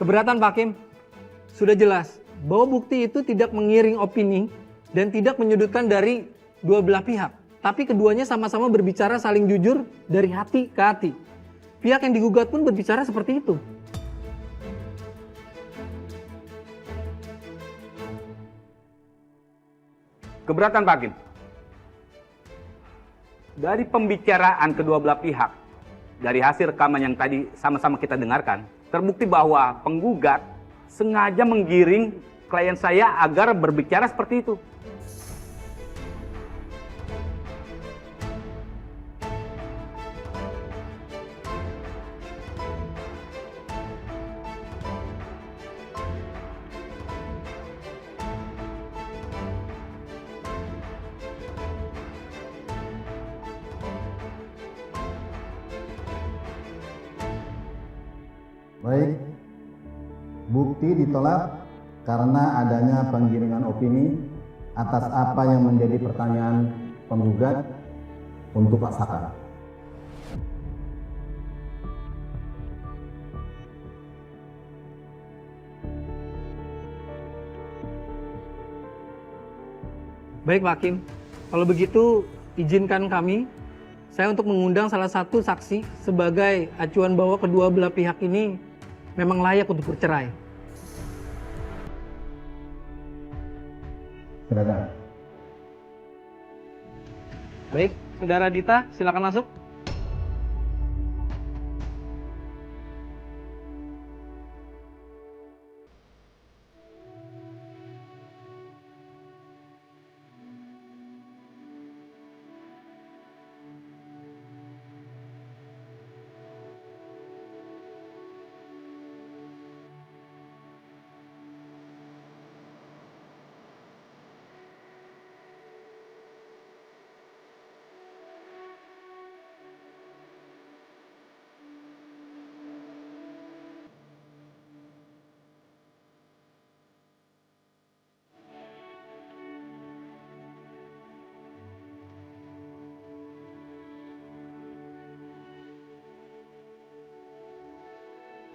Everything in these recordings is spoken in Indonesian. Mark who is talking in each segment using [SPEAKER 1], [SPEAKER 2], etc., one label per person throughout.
[SPEAKER 1] Keberatan Pak Hakim? Sudah jelas bahwa bukti itu tidak mengiring opini dan tidak menyudutkan dari dua belah pihak. Tapi keduanya sama-sama berbicara saling jujur dari hati ke hati. Pihak yang digugat pun berbicara seperti itu.
[SPEAKER 2] Keberatan Pak Hakim. Dari pembicaraan kedua belah pihak, dari hasil rekaman yang tadi sama-sama kita dengarkan, terbukti bahwa penggugat sengaja menggiring klien saya agar berbicara seperti itu.
[SPEAKER 3] Baik, bukti ditolak karena adanya penggiringan opini atas apa yang menjadi pertanyaan penggugat untuk Pak Saka.
[SPEAKER 1] Baik Pak Hakim, kalau begitu izinkan kami, saya untuk mengundang salah satu saksi sebagai acuan bahwa kedua belah pihak ini memang layak untuk bercerai.
[SPEAKER 3] Silakan.
[SPEAKER 1] Baik, Saudara Dita, silakan masuk.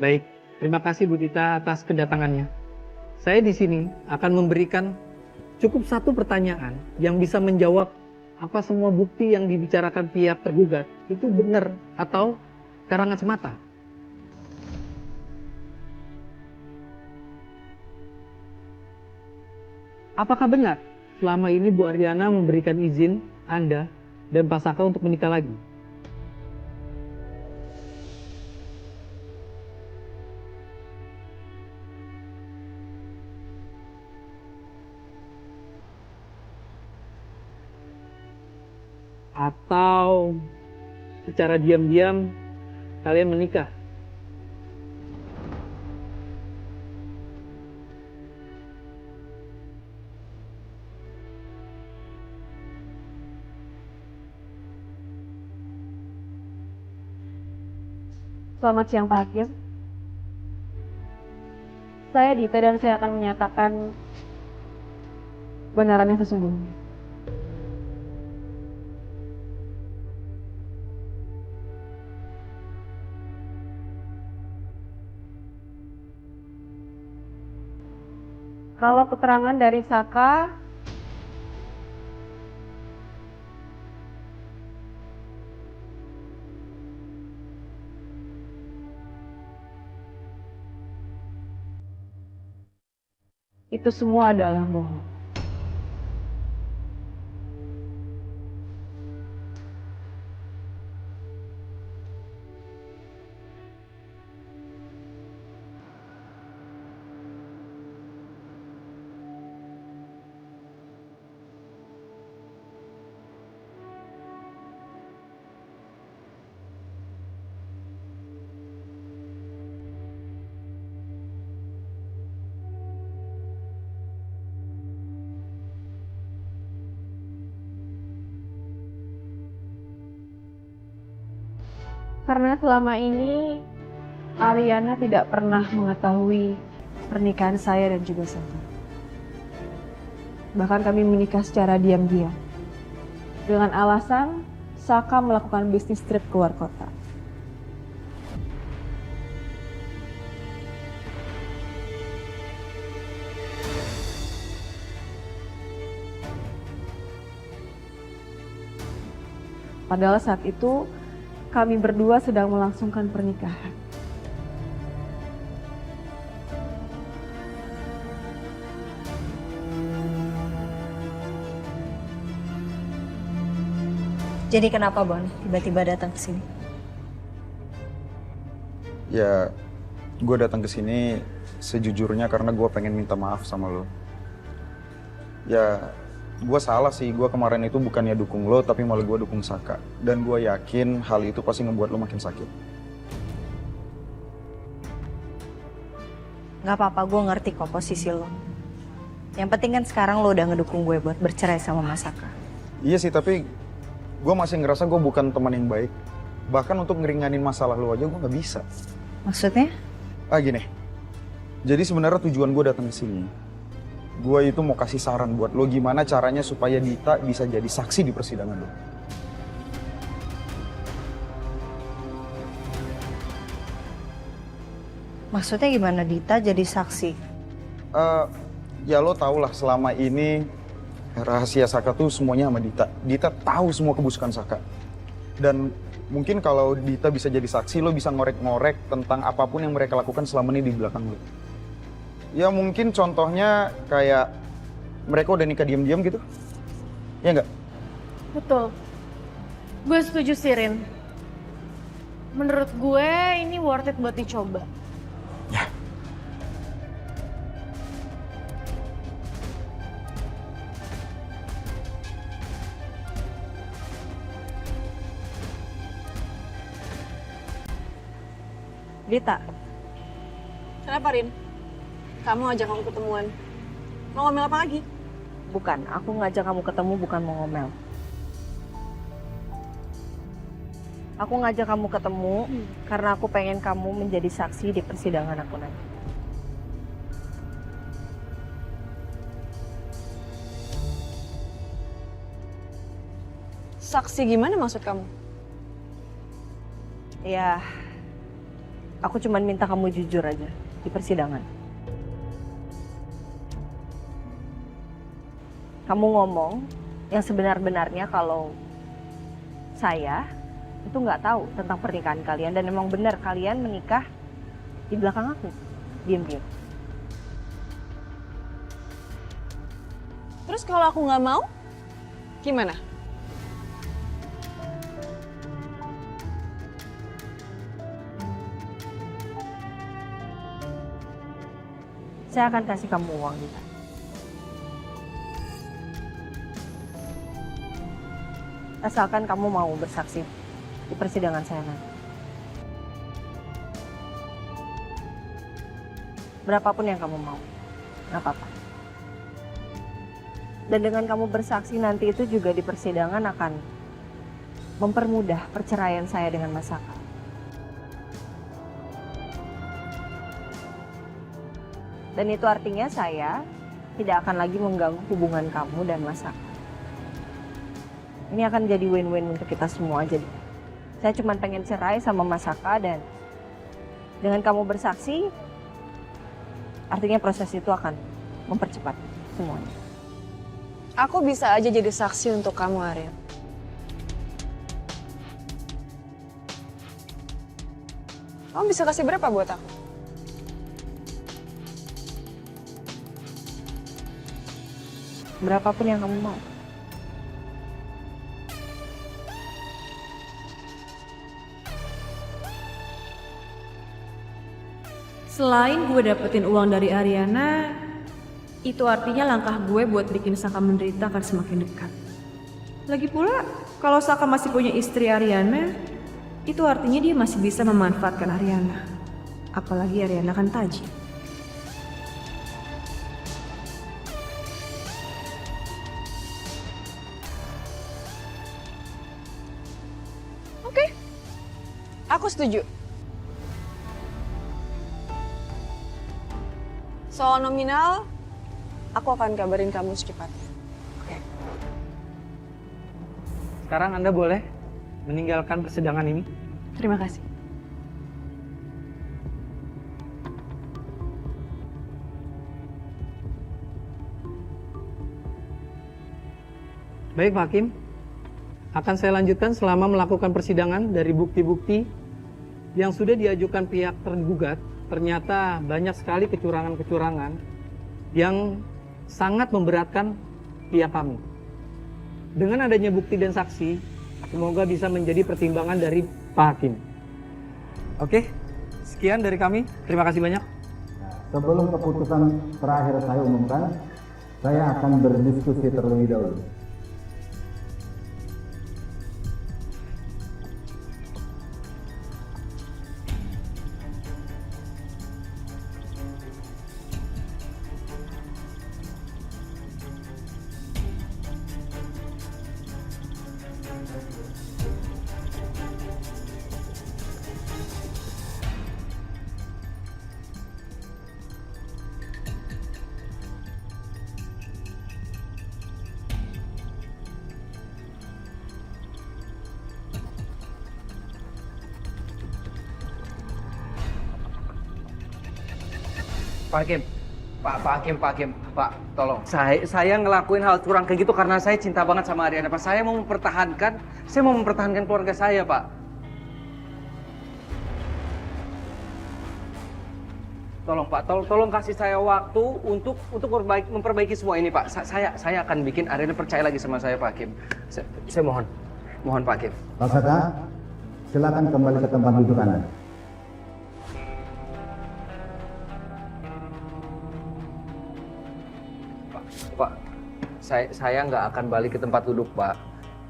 [SPEAKER 1] Baik, terima kasih Bu Dita atas kedatangannya. Saya di sini akan memberikan cukup satu pertanyaan yang bisa menjawab apa semua bukti yang dibicarakan pihak tergugat itu benar atau karangan semata. Apakah benar selama ini Bu Ariana memberikan izin Anda dan Pak Saka untuk menikah lagi? Atau secara diam-diam kalian menikah?
[SPEAKER 4] Selamat siang Pak Hakim. Saya Dita dan saya akan menyatakan kebenaran yang sesungguhnya. Kalau keterangan dari Saka, itu semua adalah bohong. Karena selama ini Ariana tidak pernah mengetahui pernikahan saya dan juga Saka. Bahkan kami menikah secara diam-diam. Dengan alasan Saka melakukan bisnis trip keluar kota. Padahal saat itu kami berdua sedang melangsungkan pernikahan.
[SPEAKER 5] Jadi kenapa Bon tiba-tiba datang ke sini?
[SPEAKER 6] Ya, gue datang ke sini sejujurnya karena gue pengen minta maaf sama lo. Ya, gue salah sih. Gue kemarin itu bukannya dukung lo, tapi malah gue dukung Saka. Dan gue yakin hal itu pasti ngebuat lo makin sakit.
[SPEAKER 5] Gak apa-apa, gue ngerti kok posisi lo. Yang penting kan sekarang lo udah ngedukung gue buat bercerai sama Mas Saka.
[SPEAKER 6] Iya sih, tapi gue masih ngerasa gue bukan teman yang baik. Bahkan untuk ngeringanin masalah lo aja gue nggak bisa.
[SPEAKER 5] Maksudnya?
[SPEAKER 6] Gini. Jadi sebenarnya tujuan gue datang ke sini, gue itu mau kasih saran buat lo gimana caranya supaya Dita bisa jadi saksi di persidangan lo.
[SPEAKER 5] Maksudnya gimana Dita jadi saksi?
[SPEAKER 6] Ya lo tau lah selama ini rahasia Saka tuh semuanya sama Dita. Dita tahu semua kebusukan Saka. Dan mungkin kalau Dita bisa jadi saksi, lo bisa ngorek-ngorek tentang apapun yang mereka lakukan selama ini di belakang lo. Ya mungkin contohnya kayak mereka udah nikah diam-diam gitu. Ya nggak?
[SPEAKER 4] Betul. Gue setuju sih, Rin. Menurut gue ini worth it buat dicoba.
[SPEAKER 6] Ya.
[SPEAKER 5] Dita,
[SPEAKER 7] Kenapa, Rin? Kamu ajak aku ketemuan. Mau ngomel apa lagi?
[SPEAKER 5] bukan. Aku ngajak kamu ketemu bukan mau ngomel. Aku ngajak kamu ketemu karena aku pengen kamu menjadi saksi di persidangan aku nanti.
[SPEAKER 7] Saksi gimana maksud kamu?
[SPEAKER 5] Ya, aku cuma minta kamu jujur aja di persidangan. Kamu ngomong yang sebenar-benarnya kalau saya itu nggak tahu tentang pernikahan kalian dan emang benar kalian menikah di belakang aku, diam-diam.
[SPEAKER 7] Terus kalau aku nggak mau, gimana?
[SPEAKER 5] Saya akan kasih kamu uang Dita. Asalkan kamu mau bersaksi di persidangan saya nanti. Berapapun yang kamu mau, nggak apa-apa. Dan dengan kamu bersaksi nanti itu juga di persidangan akan mempermudah perceraian saya dengan Mas Saka. Dan itu artinya saya tidak akan lagi mengganggu hubungan kamu dan Mas Saka. Ini akan jadi win-win untuk kita semua. Jadi saya cuma pengen cerai sama Mas Saka dan dengan kamu bersaksi, artinya proses itu akan mempercepat semuanya.
[SPEAKER 7] Aku bisa aja jadi saksi untuk kamu, Ariel. Kamu bisa kasih berapa buat aku?
[SPEAKER 5] Berapapun yang kamu mau.
[SPEAKER 8] Selain gue dapetin uang dari Ariana, itu artinya langkah gue buat bikin Saka menderita akan semakin dekat. Lagi pula, kalau Saka masih punya istri Ariana, itu artinya dia masih bisa memanfaatkan Ariana. Apalagi Ariana kan tajir.
[SPEAKER 7] Oke, aku setuju. Soal nominal, aku akan kabarin kamu secepatnya. Oke.
[SPEAKER 1] Sekarang Anda boleh meninggalkan persidangan ini.
[SPEAKER 7] Terima kasih.
[SPEAKER 1] Baik, Pak Hakim. akan saya lanjutkan selama melakukan persidangan. Dari bukti-bukti yang sudah diajukan pihak tergugat, ternyata banyak sekali kecurangan-kecurangan yang sangat memberatkan pihak kami. Dengan adanya bukti dan saksi, semoga bisa menjadi pertimbangan dari Pak Hakim. Oke, sekian dari kami. Terima kasih banyak.
[SPEAKER 3] Sebelum keputusan terakhir saya umumkan, saya akan berdiskusi terlebih dahulu.
[SPEAKER 9] Pak Hakim, Pak, tolong. Saya ngelakuin hal curang kayak gitu karena saya cinta banget sama Ariana, Pak. Saya mau mempertahankan keluarga saya, Pak. Tolong, Pak, tolong kasih saya waktu untuk memperbaiki semua ini, Pak. Saya akan bikin Ariana percaya lagi sama saya, Pak Hakim. Saya mohon Pak Hakim.
[SPEAKER 3] Pak Saka, silakan kembali ke tempat duduk Anda.
[SPEAKER 9] Pak, saya nggak akan balik ke tempat duduk, Pak.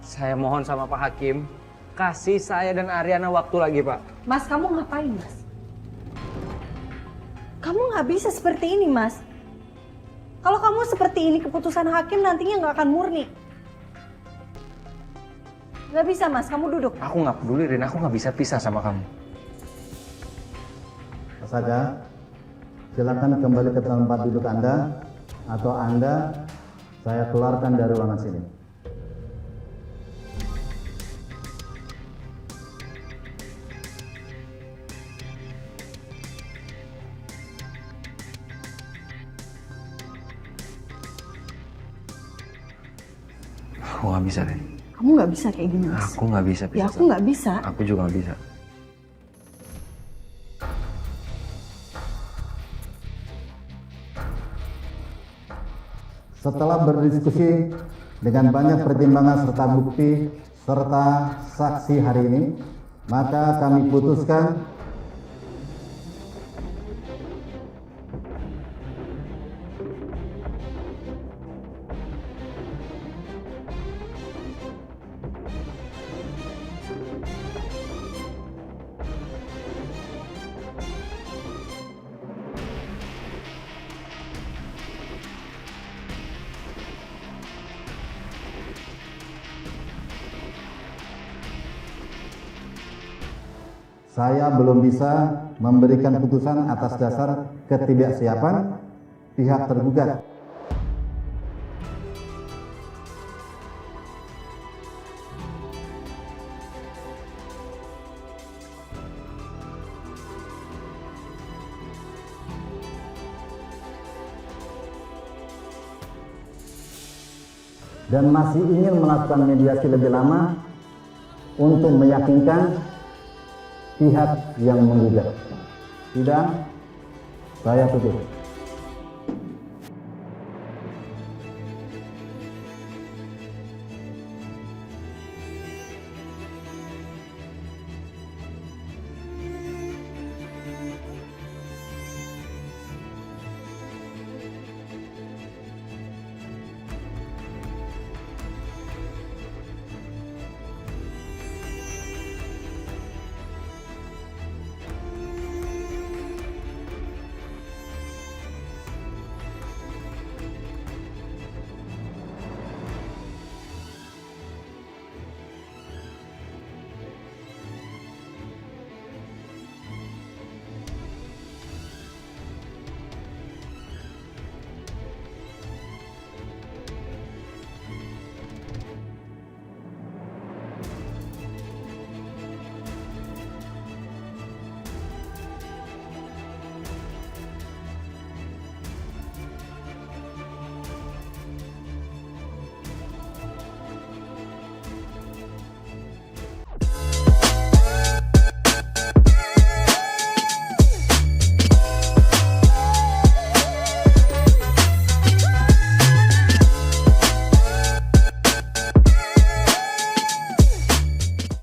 [SPEAKER 9] Saya mohon sama Pak Hakim, kasih saya dan Ariana waktu lagi, Pak.
[SPEAKER 5] Mas, kamu ngapain, Mas? Kamu nggak bisa seperti ini, Mas. Kalau kamu seperti ini, keputusan hakim nantinya nggak akan murni. Nggak bisa, Mas. Kamu duduk.
[SPEAKER 9] Aku nggak peduli, Rin. Aku nggak bisa pisah sama kamu.
[SPEAKER 3] Pak Saka, silakan kembali ke tempat duduk Anda, atau Anda saya keluarkan dari ruangan sini.
[SPEAKER 9] Aku nggak bisa, Rin.
[SPEAKER 5] Kamu nggak bisa kayak gini, Mas.
[SPEAKER 9] Aku nggak bisa pisah.
[SPEAKER 5] Ya, aku nggak bisa.
[SPEAKER 9] Aku juga nggak bisa.
[SPEAKER 3] Setelah berdiskusi dengan banyak pertimbangan serta bukti serta saksi hari ini, maka kami putuskan saya belum bisa memberikan putusan atas dasar ketidaksiapan pihak tergugat. Dan masih ingin melakukan mediasi lebih lama untuk meyakinkan pihak yang menggugat. Tidak, saya tutup.